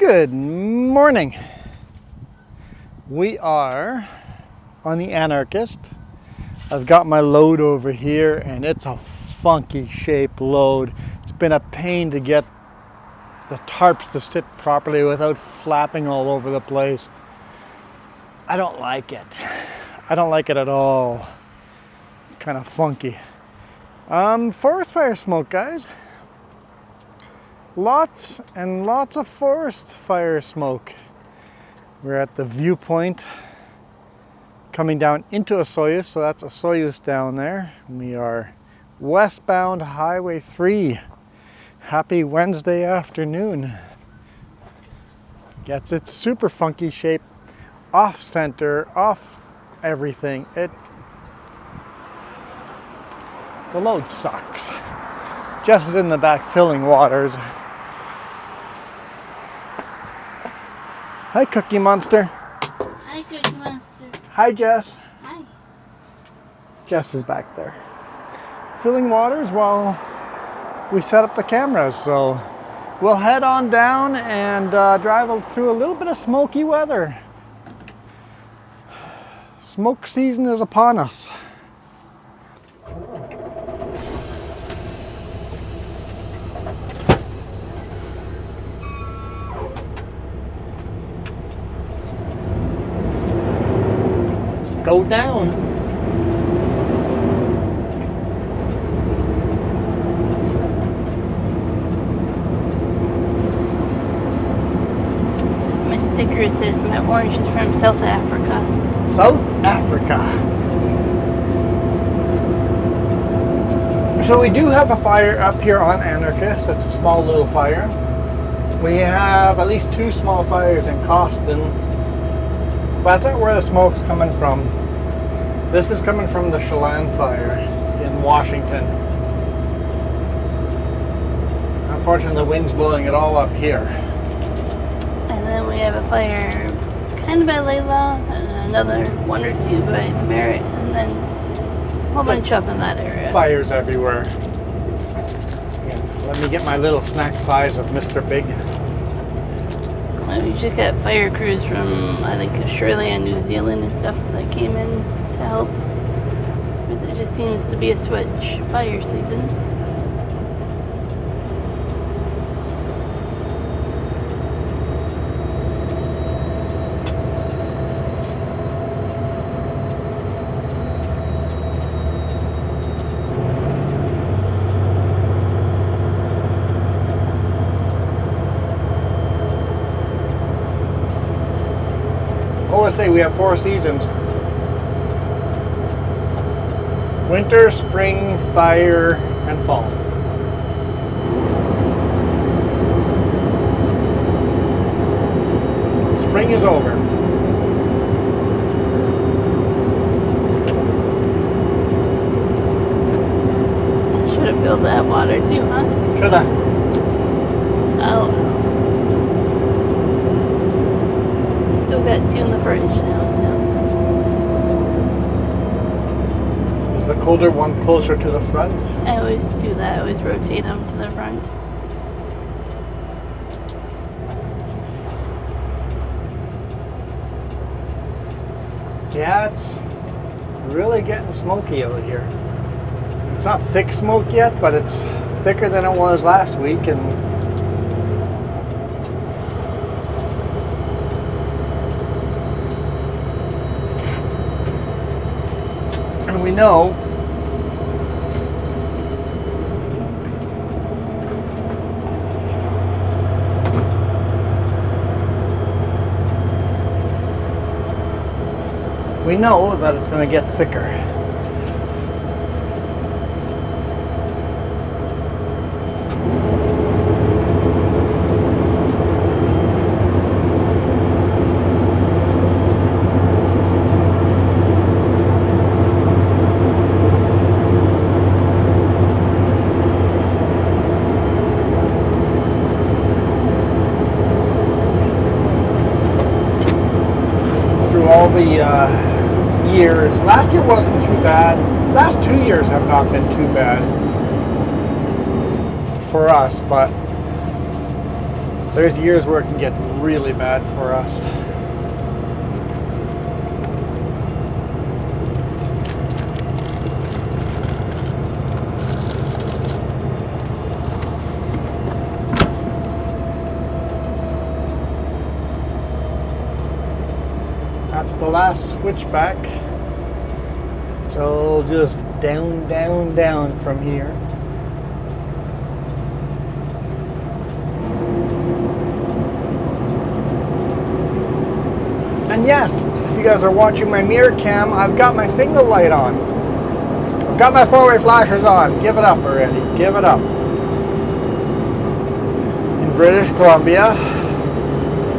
Good morning. We are on the Anarchist. I've got my load over here and it's a funky shaped load. It's been a pain to get the tarps to sit properly without flapping all over the place. I don't like it. I don't like it at all. It's kind of funky. Forest fire smoke, guys. Lots and lots of forest fire smoke. We're at the viewpoint coming down into Osoyoos, so that's Osoyoos down there. We are westbound Highway 3. Happy Wednesday afternoon. Gets its super funky shape, off center, off everything. The load sucks. Jess is in the back filling waters. Hi, Cookie Monster. Hi, Cookie Monster. Hi, Jess. Hi. Jess is back there filling waters while we set up the cameras. So we'll head on down and drive through a little bit of smoky weather. Smoke season is upon us. Go down. My sticker says my orange is from South Africa. South Africa. So we do have a fire up here on Anarchist. It's a small little fire. We have at least 2 small fires in Coston. But that's not where the smoke's coming from. This is coming from the Chelan fire in Washington. Unfortunately, the wind's blowing it all up here. And then we have a fire kind of by Layla, and another 1 or 2 by Merritt, and then a whole bunch up in that area. Fires everywhere. Yeah, let me get my little snack size of Mr. Big. We just got fire crews from, I think, Australia and New Zealand and stuff that came in to help. But there just seems to be a switch fire season. Say we have 4 seasons: winter, spring, fire, and fall. Spring is over. Should have filled that water too, huh? Should I? Oh. Still got 2 in the fridge now, so. Is the colder one closer to the front? I always do that. I always rotate them to the front. Yeah, it's really getting smoky out here. It's not thick smoke yet, but it's thicker than it was last week, and we know that it's going to get thicker. All the years. Last year wasn't too bad. Last 2 years have not been too bad for us, but There's years where it can get really bad for us. That's the last switchback. So just down, down, down from here. And yes, if you guys are watching my mirror cam, I've got my signal light on. I've got my four-way flashers on. Give it up already. Give it up. In British Columbia,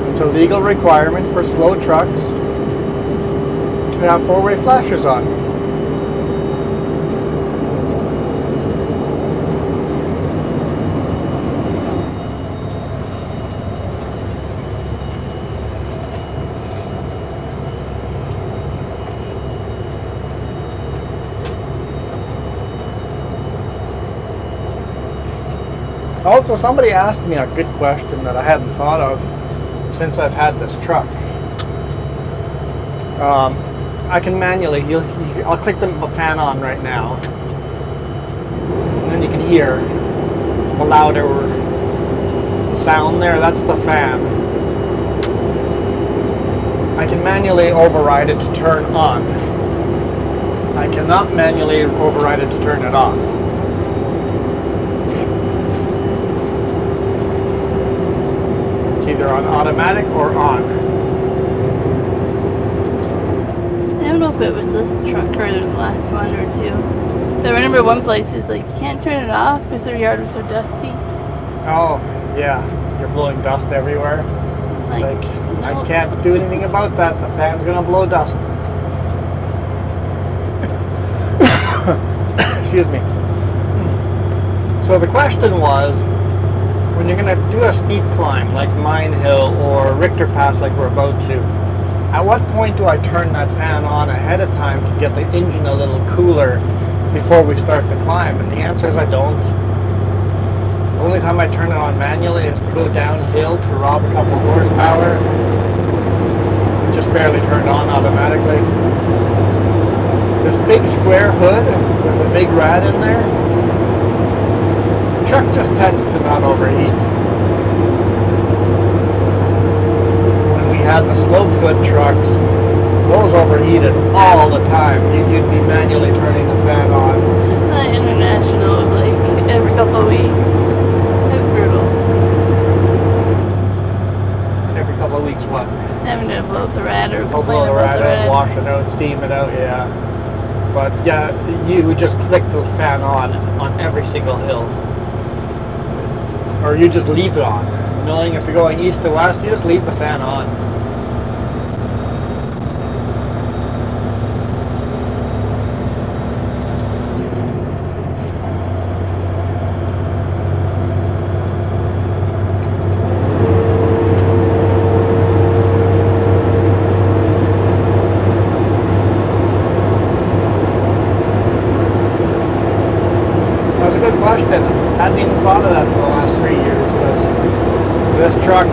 it's a legal requirement for slow trucks to have four-way flashers on. Also, somebody asked me a good question that I hadn't thought of since I've had this truck. I can manually, I'll click the fan on right now, and then you can hear the louder sound there. That's the fan. I can manually override it to turn on. I cannot manually override it to turn it off. It's either on automatic or on. I don't know if it was this truck or the last one or two. But I remember one place is like, you can't turn it off because their yard was so dusty. Oh, yeah. You're blowing dust everywhere. It's like no. I can't do anything about that. The fan's going to blow dust. Excuse me. So the question was, when you're going to do a steep climb like Mine Hill or Richter Pass like we're about to, at what point do I turn that fan on ahead of time to get the engine a little cooler before we start the climb? And the answer is I don't. The only time I turn it on manually is to go downhill to rob a couple horsepower. Just barely turned on automatically. This big square hood with a big rad in there, the truck just tends to not overheat. When we had the slope hood trucks, those overheated all the time. You'd be manually turning the fan on. The International was like every couple of weeks. It's brutal. Every couple of weeks, what? Having to blow up the rad or Blow complain the about rad the out, rad. wash it out, steam it out, yeah. But yeah, you would just click the fan on every single hill. Or you just leave it on. Knowing if you're going east to west, you just leave the fan on. That's a good question. I hadn't even thought of that for the last 3 years, because this truck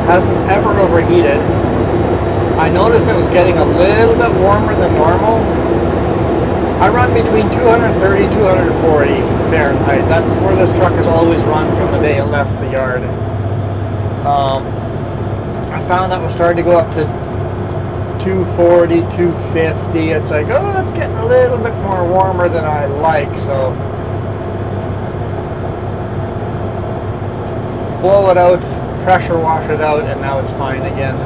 hasn't ever overheated. I noticed it was getting a little bit warmer than normal. I run between 230 240 Fahrenheit. That's where this truck has always run from the day it left the yard. I found that was starting to go up to 240, 250. It's like, oh, that's getting a little bit more warmer than I like, so blow it out, pressure wash it out, and now it's fine again.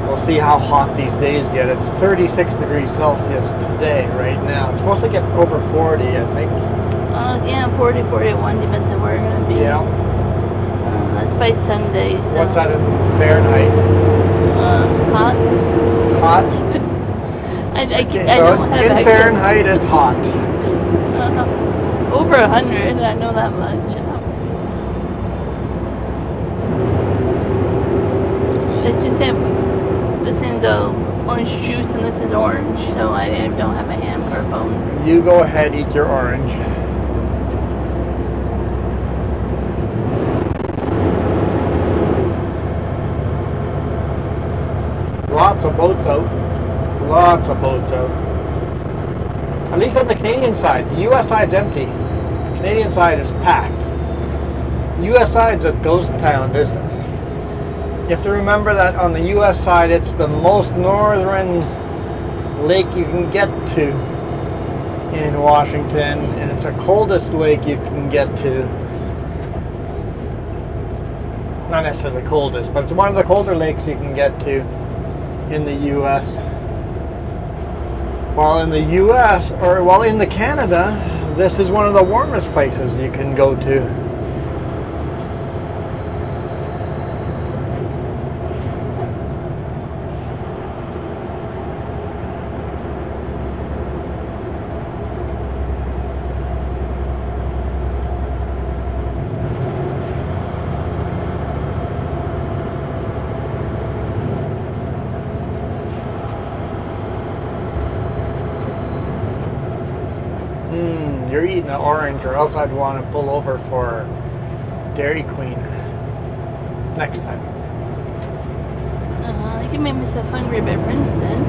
We'll see how hot these days get. It's 36 degrees Celsius today, right now. It's supposed to get over 40, I think. Yeah, 40, 41, depends on where we're going to be. Yeah. That's by Sunday, so. What's that in Fahrenheit? Hot. Hot? I Okay, I so don't have in accents. Fahrenheit, it's hot. Over 100, I know that much. I just have, this is orange juice and this is orange, so I don't have a ham or a phone. You go ahead, eat your orange. lots of boats out. Lots of boats out. At least on the Canadian side. The US side's empty. Canadian side is packed. US side's a ghost town. You have to remember that on the US side, it's the most northern lake you can get to in Washington, and it's the coldest lake you can get to. Not necessarily the coldest, but it's one of the colder lakes you can get to in the US. While in the US, in the Canada, this is one of the warmest places you can go to. You're eating an orange, or else I'd want to pull over for Dairy Queen next time. I can make myself hungry by Princeton.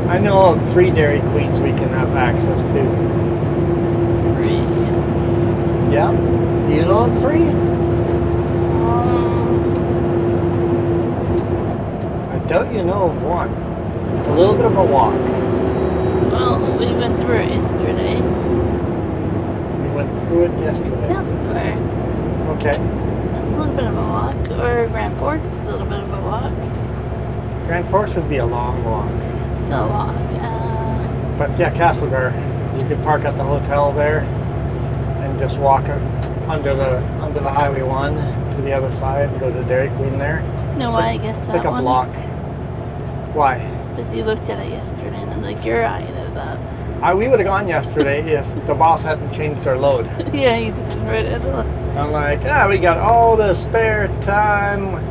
I know of 3 Dairy Queens we can have access to. 3. Yeah? Do you know of 3? I doubt you know of 1. It's a little bit of a walk. Well, we went through it yesterday. We went through it yesterday. Castle Square. Okay. That's a little bit of a walk. Or Grand Forks is a little bit of a walk. Grand Forks would be a long walk. Still a walk. But yeah, Castlegar. You could park at the hotel there and just walk under the Highway 1 to the other side and go to Dairy Queen there. No, why I guess it's that like a one. block. Why? Because you looked at it yesterday and I'm like, you're eyeing it up. We would have gone yesterday if the boss hadn't changed our load. Yeah, you did right at the I'm like, we got all the spare time.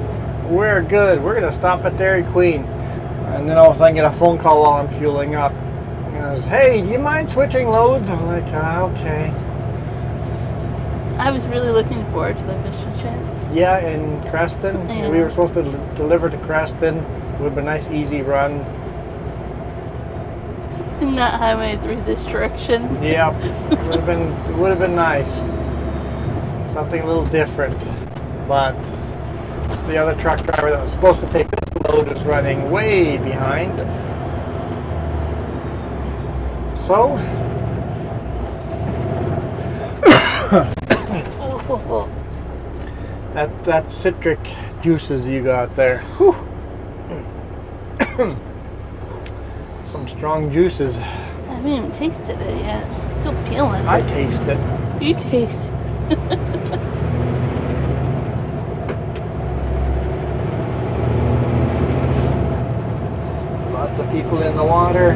We're good. We're going to stop at Dairy Queen. And then all of a sudden I get a phone call while I'm fueling up. He goes, hey, do you mind switching loads? I'm like, okay. I was really looking forward to the fish and chips. Yeah, in Creston. Yeah. We were supposed to deliver to Creston. It would have been a nice, easy run. Not Highway 3 this direction. Yep. Would have been nice. Something a little different. But the other truck driver that was supposed to take this load is running way behind. So that citric juices you got there. Whew. Some strong juices. I haven't even tasted it yet. I'm still peeling. I taste it. You taste it. Lots of people in the water.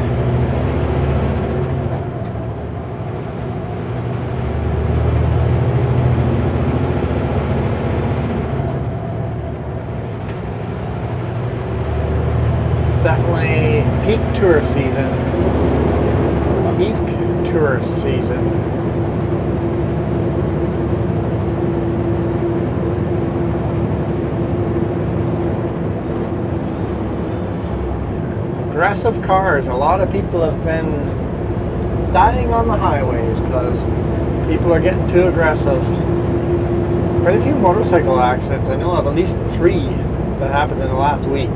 Definitely peak tourist season. Peak tourist season. Aggressive cars. A lot of people have been dying on the highways because people are getting too aggressive. Quite a few motorcycle accidents. I know of at least 3 that happened in the last week.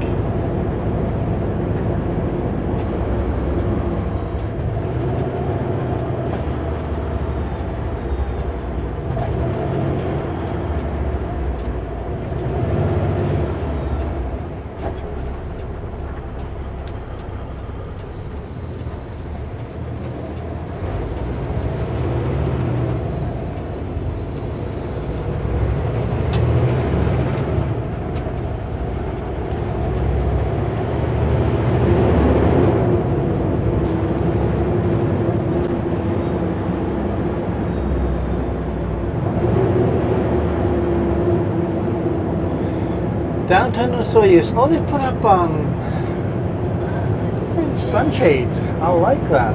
Downtown Osoyoos. Oh, they've put up sunshades. I like that.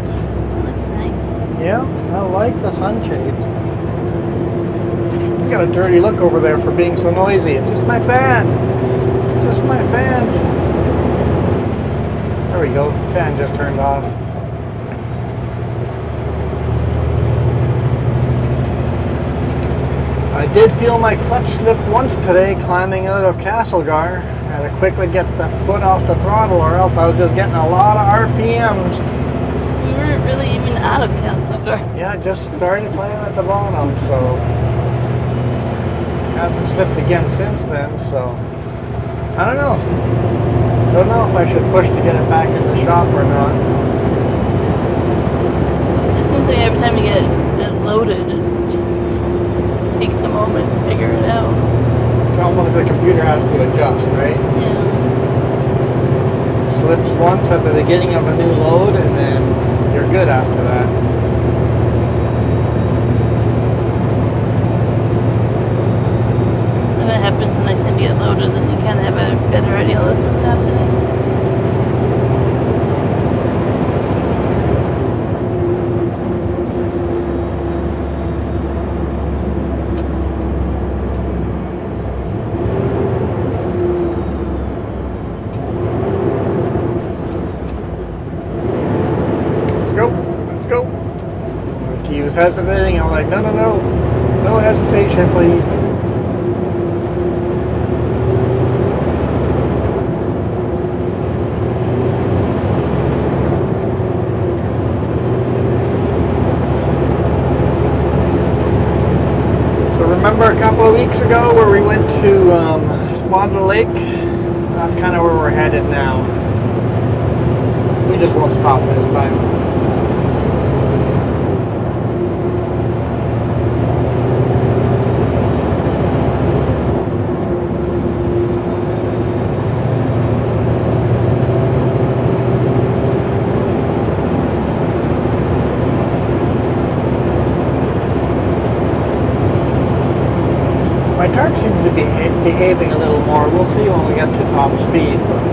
That's nice. Yeah, I like the sunshades. You got a dirty look over there for being so noisy. It's just my fan. Just my fan. There we go. Fan just turned off. I did feel my clutch slip once today climbing out of Castlegar. I had to quickly get the foot off the throttle or else I was just getting a lot of RPMs. You weren't really even out of Castlegar. Yeah, just started playing at the bottom, so hasn't slipped again since then, so I don't know. Don't know if I should push to get it back in the shop or not. It seems like every time you get it loaded, it just takes a moment to figure it out. It's almost like the computer has to adjust, right? Yeah. It slips once at the beginning of a new load and then you're good after that. If it happens the next time you get loaded, then you kind of have a better idea of what's happening. Let's go. Like he was hesitating. I'm like, no. No hesitation, please. So remember a couple of weeks ago where we went to Squatter Lake? That's kind of where we're headed now. We just won't stop this time. My tarp seems to be behaving a little more. We'll see when we get to top speed. But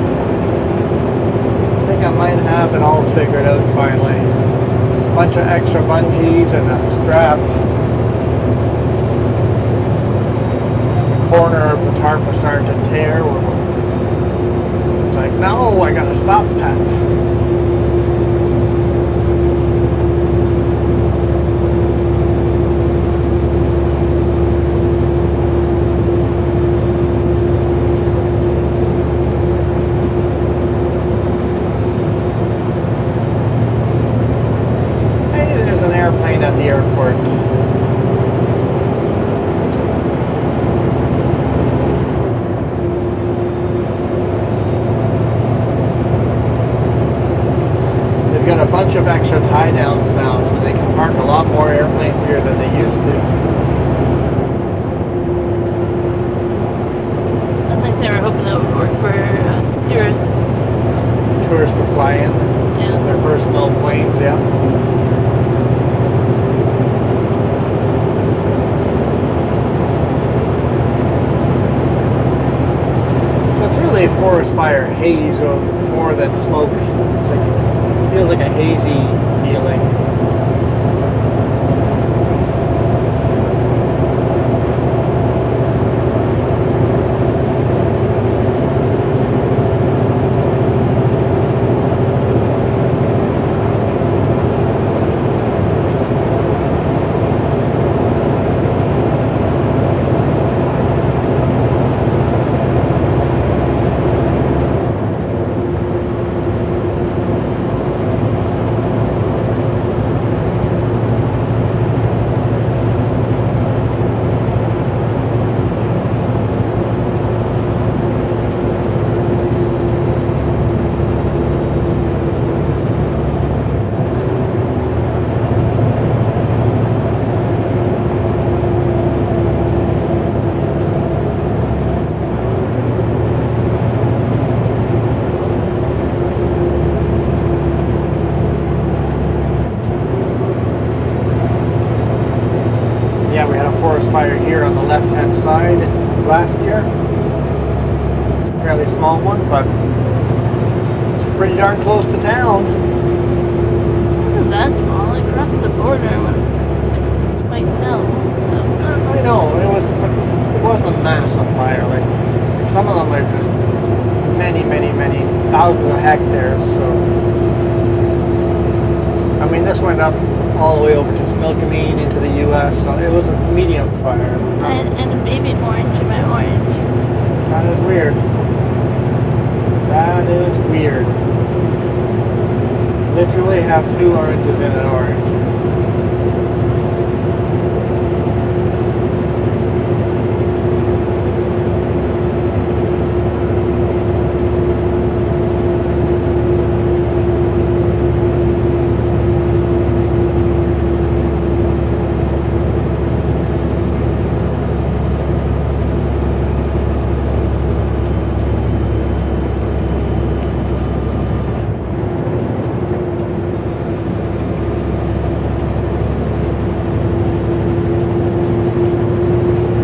I think I might have it all figured out finally. A bunch of extra bungees and a strap. The corner of the tarp was starting to tear. It's like, no, I gotta stop that. Airplane at the airport. They've got a bunch of extra tie downs now, so they can park a lot more airplanes here than they used to. I think they were hoping that would work for tourists. Tourists to fly in. Yeah. Their personal planes, yeah. A forest fire haze more than smoke. It's like, it feels like a hazy feeling. Forest fire here on the left hand side last year. Fairly small one, but it's pretty darn close to town. It wasn't that small. It crossed the border and went quite south. I know, it was are just many, many, many thousands of hectares. So, I mean, this went up all the way over to Smilkameen into the U.S. So it was a medium fire. And a baby orange in my orange. That is weird. That is weird. Literally have 2 oranges in an orange.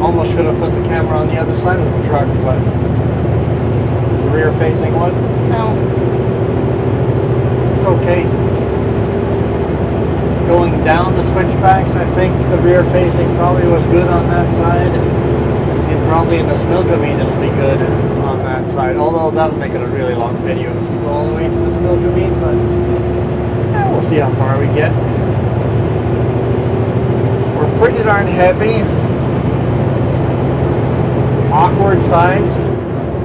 Almost should have put the camera on the other side of the truck, but the rear-facing one. No. It's okay. Going down the switchbacks, I think the rear-facing probably was good on that side, and probably in the Smilkameen it'll be good on that side. Although that'll make it a really long video if you go all the way to the Smilkameen, but yeah, we'll see how far we get. We're pretty darn heavy. Awkward size,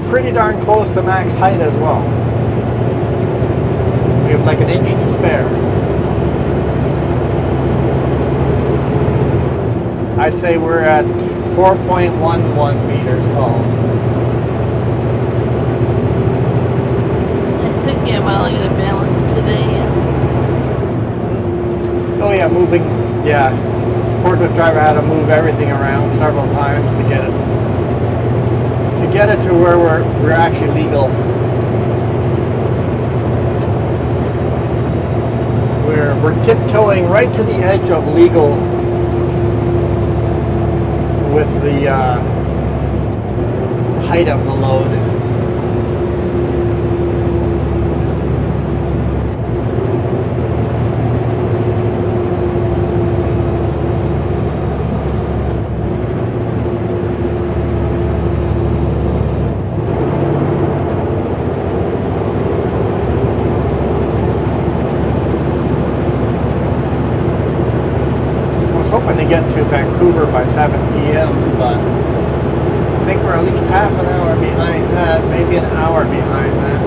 pretty darn close to max height as well. We have like an inch to spare. I'd say we're at 4.11 meters tall. It took you a while to get a balance today. Oh yeah, moving, yeah. Forklift driver had to move everything around several times to get it to where we're actually legal. We're tiptoeing right to the edge of legal with the height of the load. Hoping to get to Vancouver by 7 p.m., but I think we're at least half an hour behind that, maybe an hour behind that.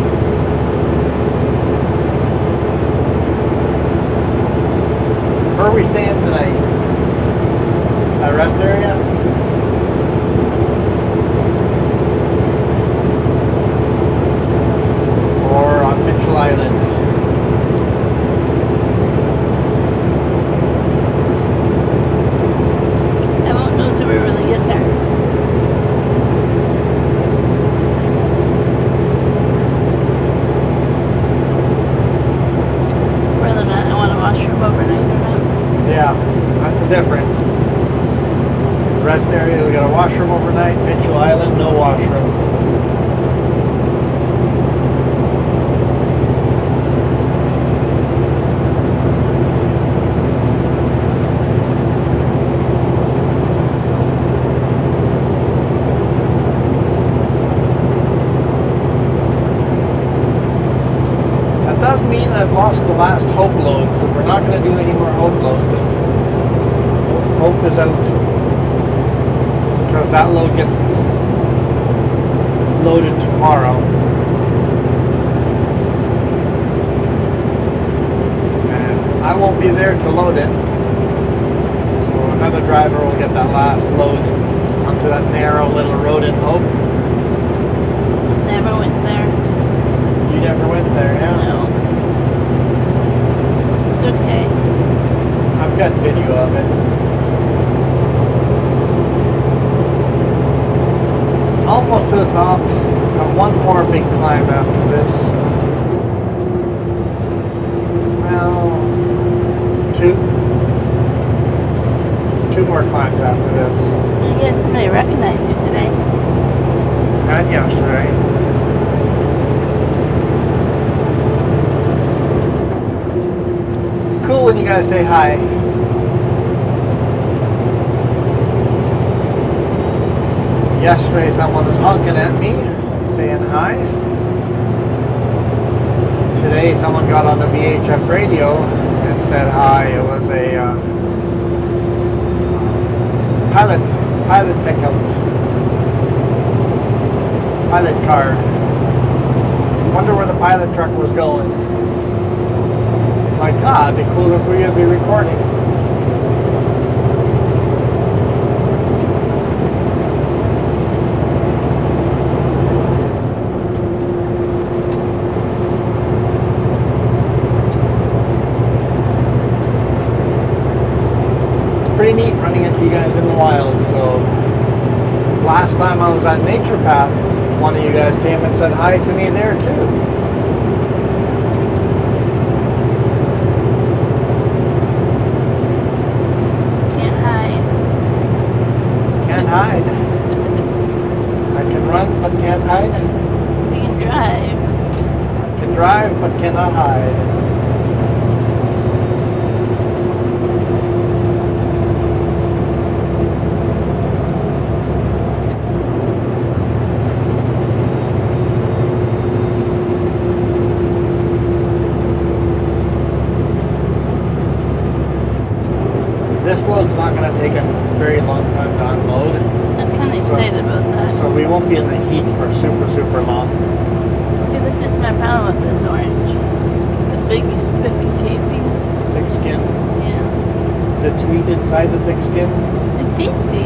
Where are we staying tonight? At rest area? Or on Mitchell Island? Difference. Rest area, we got a washroom overnight. Mitchell Island, no washroom. That does mean I've lost the last Hope load, so we're not going to do any more Hope loads. Hope is out because that load gets loaded tomorrow, and I won't be there to load it, so another driver will get that last load onto that narrow little road in Hope. Never went there. You never went there, yeah? No. It's okay. I've got video of it. Almost to the top. Got one more big climb after this. Well, two more climbs after this. I guess somebody recognized you today. And yesterday. It's cool when you guys say hi. Yesterday someone was honking at me, saying hi. Today someone got on the VHF radio and said hi. It was a pilot pickup, pilot car. Wonder where the pilot truck was going. Like, it'd be cool if we could be recording. Pretty neat running into you guys in the wild. So last time I was at Nature Path, one of you guys came and said hi to me there too. Can't hide. Can't hide. I can run but can't hide. You can drive. I can drive but cannot hide. This load's not going to take a very long time to unload. I'm kind of excited about that. So we won't be in the heat for super long. See, this is my problem with this orange. It's the big, thick casing. Thick skin. Yeah. Is it sweet inside the thick skin? It's tasty.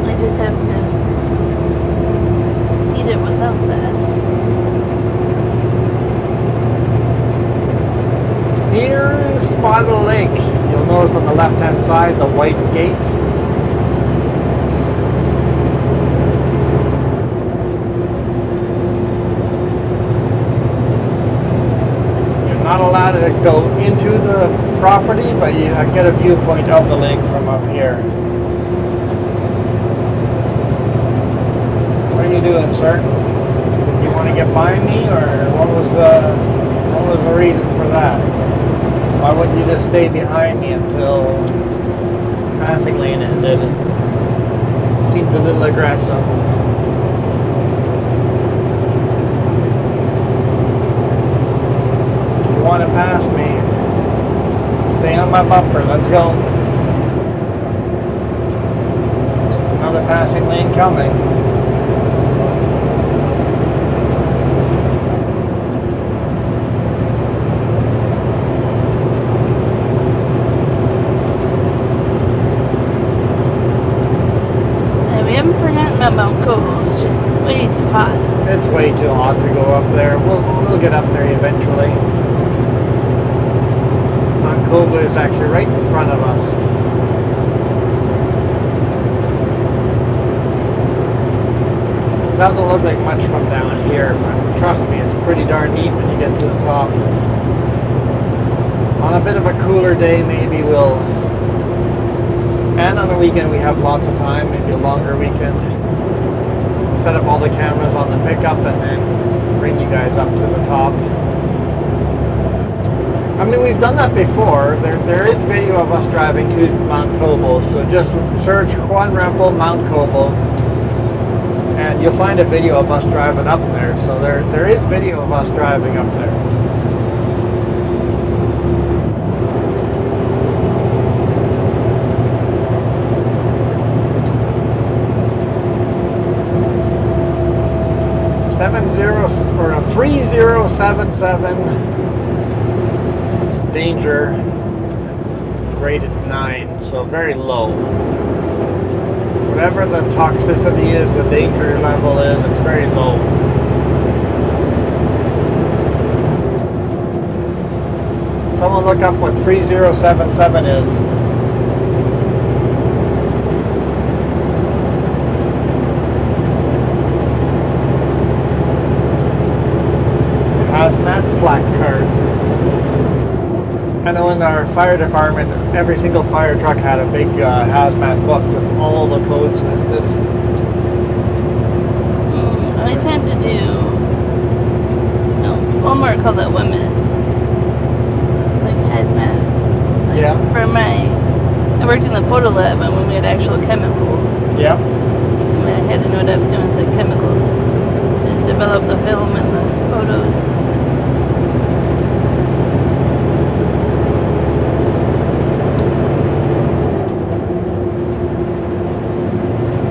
I just have to eat it without that. Here's Spotted Lake. You'll notice on the left-hand side the white gate. You're not allowed to go into the property, but you get a viewpoint of the lake from up here. What are you doing, sir? Did you want to get by me, or what was the reason for that? Why wouldn't you just stay behind me until passing lane ended? Seemed a little aggressive. If you want to pass me, stay on my bumper. Let's go. Another passing lane coming. Mount Kobo. It's just way too hot. It's way too hot to go up there. We'll get up there eventually. Mount Kobo is actually right in front of us. It doesn't look like much from down here, but trust me, it's pretty darn neat when you get to the top. On a bit of a cooler day, maybe we'll... And on the weekend we have lots of time, maybe a longer weekend. Set up all the cameras on the pickup and then bring you guys up to the top. I mean, we've done that before. There is video of us driving to Mount Kobo, so just search Juan Rempel Mount Kobo and you'll find a video of us driving up there. So there is video of us driving up there. Or a 3077. It's danger rated 9, so very low. Whatever the toxicity is, the danger level is, it's very low. Someone look up what 3077 is. Hazmat plaque cards. I know in our fire department, every single fire truck had a big hazmat book with all the codes listed. I've had to do, Walmart called that WMIS, like hazmat. Like Yeah. I worked in the photo lab and when we had actual chemicals. Yeah. And had to know what I was doing with the chemicals to develop the film and the photos.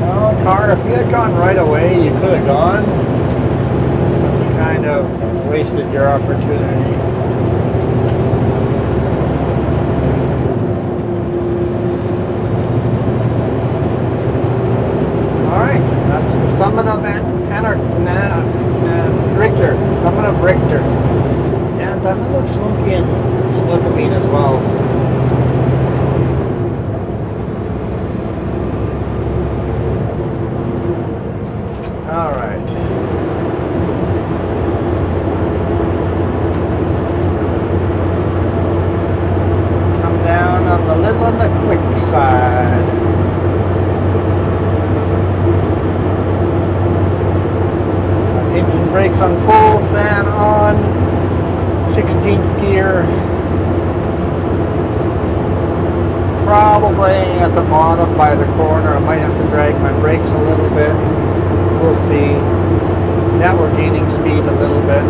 Well, car, if you had gone right away, you could have gone. But you kind of wasted your opportunity. That's the summit of Richter. Summit of Richter. Yeah, it definitely looks smoky and smokamine as well. All right. Come down on the little on the quick side. Engine brakes on full, fan on, 16th gear. Probably at the bottom by the corner. I might have to drag my brakes a little bit. We'll see. Yeah, we're gaining speed a little bit.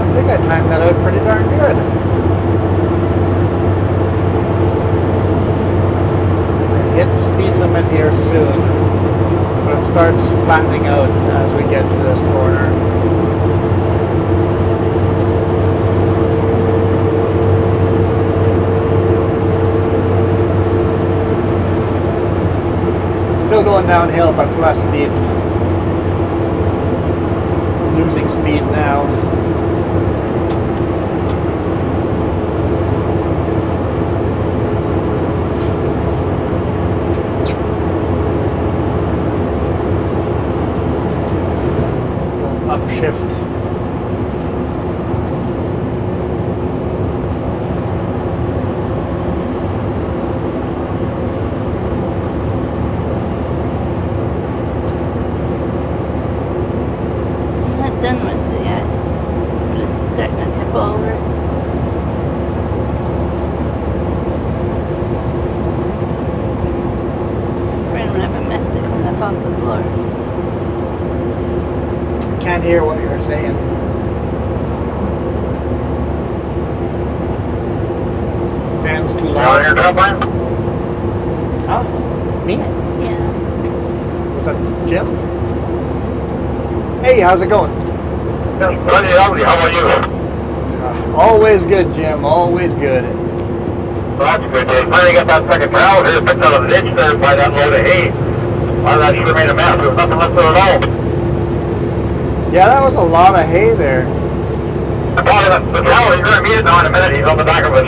I think I timed that out pretty darn good. Hit speed limit here soon, but it starts flattening out as we get to this corner. Still going downhill, but it's less steep. Losing speed now. Upshift. I'm not done with it yet. I'm just starting to tip over. I'm gonna have a mess to clean up off the floor. Can't hear what you're saying. Fan's too loud. Your turbine? Huh? Me? Yeah. Was that Jim? Hey, how's it going? Plenty lovely. How about you? Always good, Jim. Always good. Well, that's good, Dave. Finally got that second barrel here picked out of the ditch there by that load of hay. Well, that sure made a mess. There was nothing left there at all. Yeah, that was a lot of hay there. The tower, you're going to meet it now in a minute. He's on the back of us.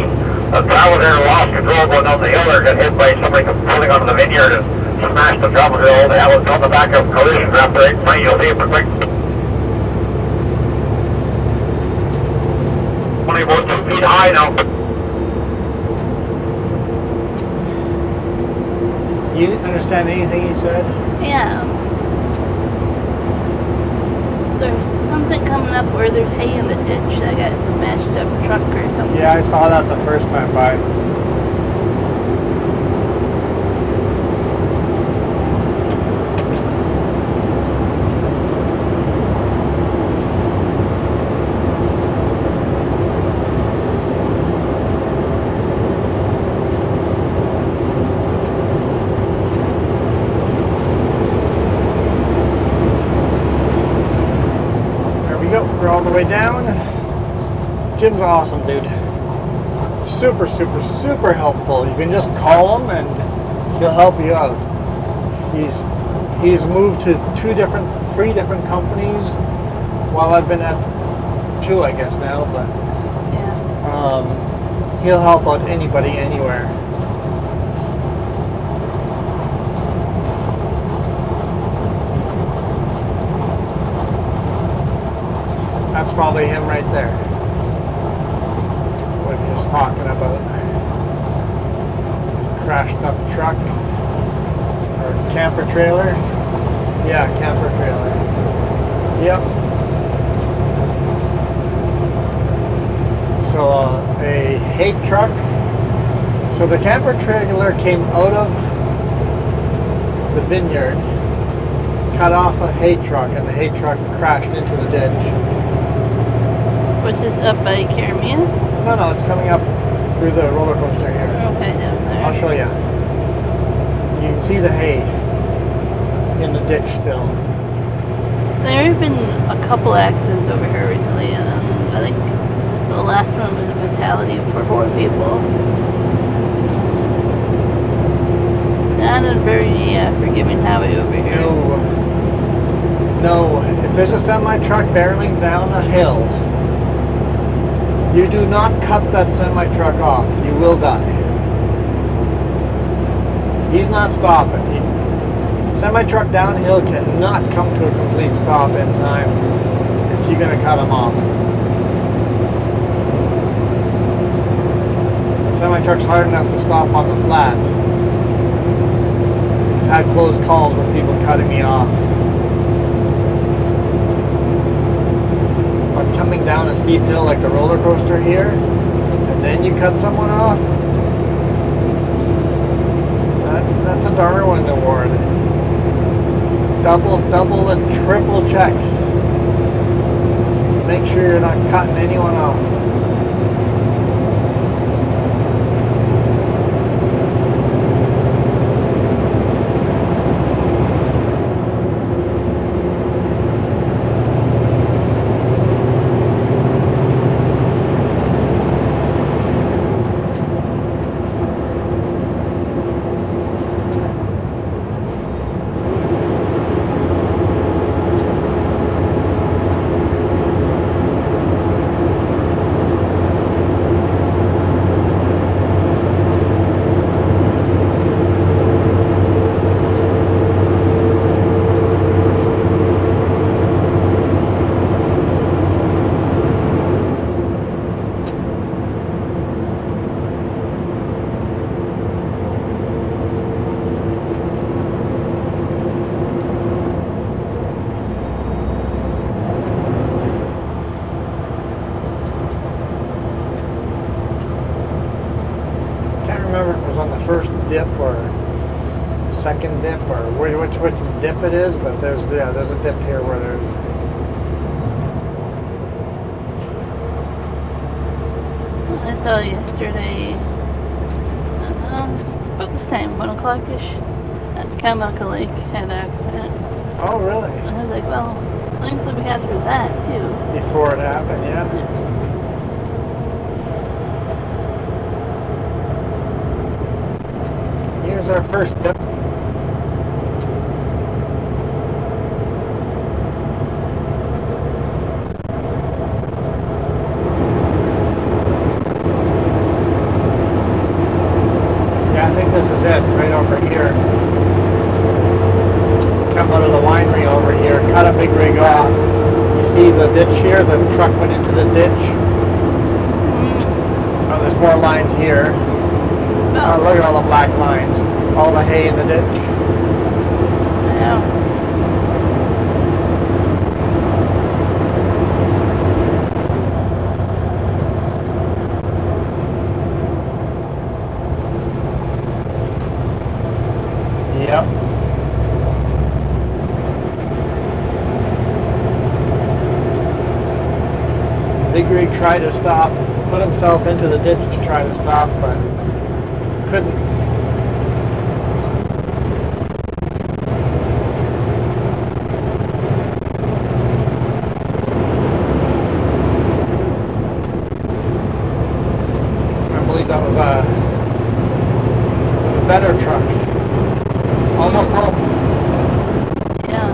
The tower there lost control going down the hill there. Got hit by somebody pulling onto the vineyard and smashed the travel hill. The hell was on the back of collision wrapped right in front. You'll see it for quick. Only about 2 feet high now. You didn't understand anything he said? Yeah. There's something coming up where there's hay in the ditch that got smashed up truck or something. Yeah, I saw that the first time by. We're all the way down. Jim's awesome, dude. Super, super, super helpful. You can just call him and he'll help you out. He's moved to 3 different companies while I've been at 2, I guess now, but yeah. He'll help out anybody anywhere. That's probably him right there. What he was talking about. Crashed up truck. Or camper trailer. Yeah, camper trailer. Yep. So a hay truck. So the camper trailer came out of the vineyard, cut off a hay truck, and the hay truck crashed into the ditch. Was this up by Caramias? No, it's coming up through the roller coaster here. Okay, down there. I'll show you. You can see the hay in the ditch still. There have been a couple accidents over here recently. I think the last one was a fatality for 4 people. It's not a very forgiving highway over here. No. If there's a semi-truck barreling down a hill, you do not cut that semi-truck off. You will die. He's not stopping. Semi-truck downhill cannot come to a complete stop in time if you're going to cut him off. The semi-truck's hard enough to stop on the flat. I've had close calls with people cutting me off. But coming down a steep hill like the roller coaster here, and then you cut someone off, that's a Darwin Award. Double and triple check. Make sure you're not cutting anyone off. First dip or second dip or which dip it is, but there's a dip here where there's I saw yesterday about this time, 1 o'clock-ish, at Kamalka Lake had an accident. Oh really? And I was like, well, thankfully we got through that too. Before it happened, yeah. Here's our first dip. Yeah, I think this is it, right over here. Come out of the winery over here, cut a big rig off. You see the ditch here? The truck went into the ditch. Oh, there's more lines here. Oh, look at all the black lines. All the hay in the ditch. Yeah. Yep. Big rig tried to stop, put himself into the ditch to try to stop, but couldn't. I believe that was a Vetter truck. Almost home. Yeah.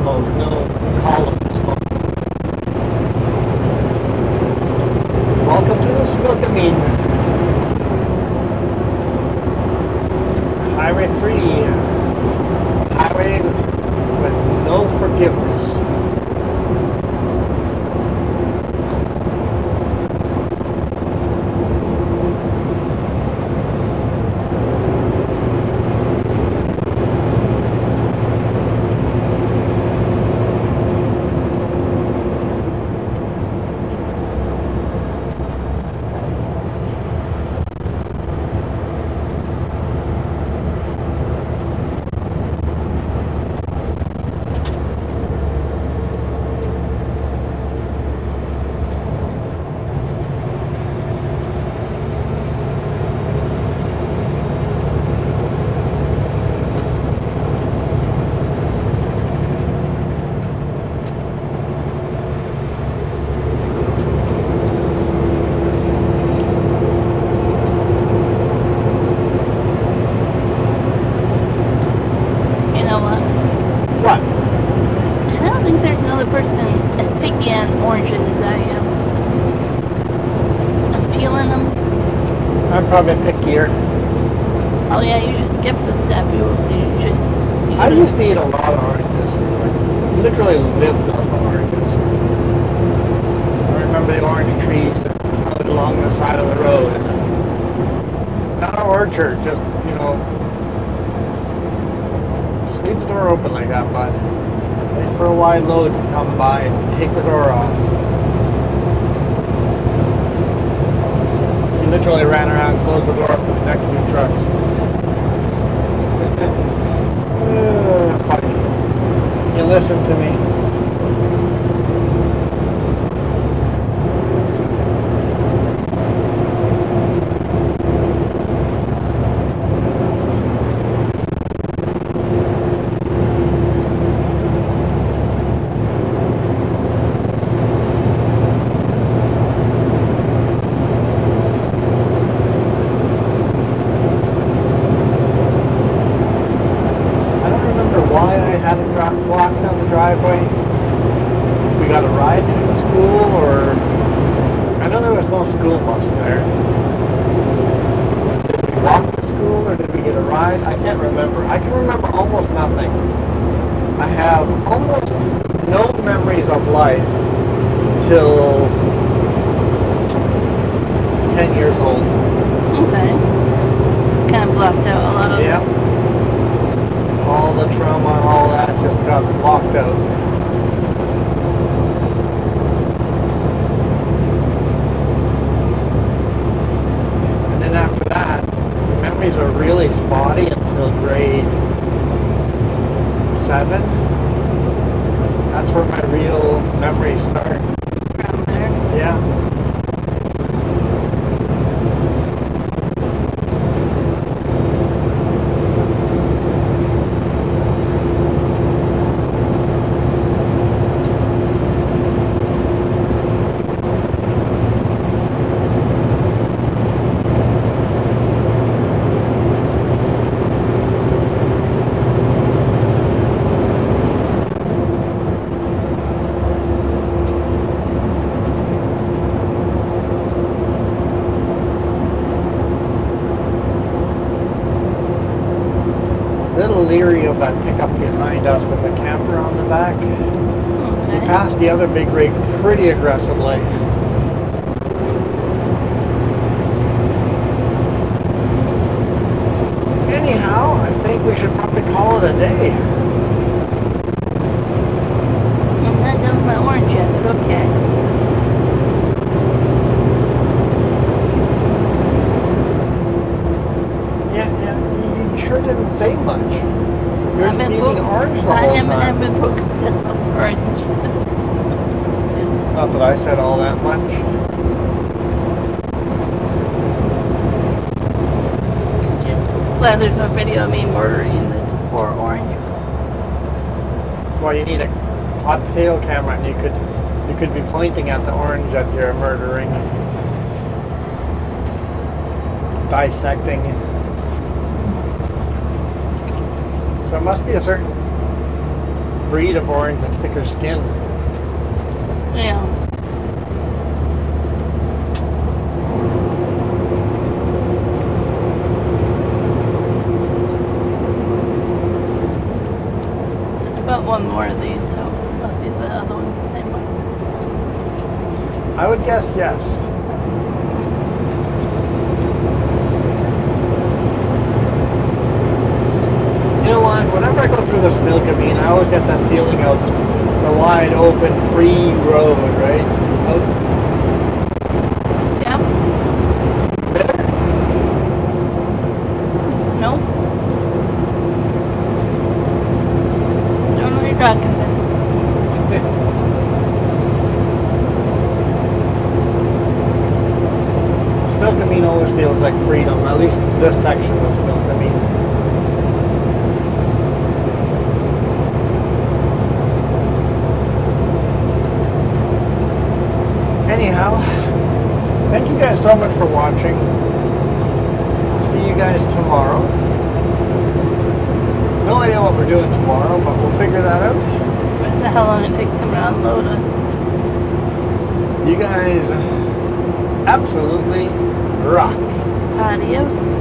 smoke, no column smoke. Welcome to the Spilkameen. Highway 3. Highway with no forgiveness. Probably pickier. Oh yeah, you just skip the step. I used to eat a lot of oranges. I literally lived off of oranges. I remember the orange trees out along the side of the road. Not an orchard, just, you know, just leave the door open like that, bud. Wait for a wide load to come by and take the door off. Literally ran around and closed the door for the next 2 trucks. Funny. You listen to me. Driveway. If we got a ride to the school, or I know there was no school bus there. Did we walk to school or did we get a ride? I can't remember. I can remember almost nothing. I have almost no memories of life till 10 years old. Okay. Kind of blocked out a lot of. Yeah. All the trauma and all that just got blocked out. And then after that, memories are really spotty until grade 7. That's where my real memories start. Around there. Yeah. Leery of that pickup behind us with a camper on the back. Okay. He passed the other big rig pretty aggressively. Anyhow, I think we should probably call it a day. I'm not done with my orange yet, but okay. Yeah, you sure didn't say much. You're I'm eating orange the whole time. I'm in focused on orange. Not that I said all that much. Just glad there's no video of me murdering this poor orange. That's why you need a hot potato camera, and you could be pointing at the orange that you're murdering, dissecting. So it must be a certain breed of orange with thicker skin. Yeah. I bought one more of these, so I'll see if the other one's the same one. I would guess yes. You know what? Whenever I go through this Milkameen, I always get that feeling of the wide open, free road, right? Yeah. Bitter? Nope. Don't know what you're talking about. Milkameen always feels like freedom. At least this section was Milkameen. Anyhow, thank you guys so much for watching. See you guys tomorrow. No idea what we're doing tomorrow, but we'll figure that out. Depends on how long it takes them to unload us. You guys absolutely rock. Adios.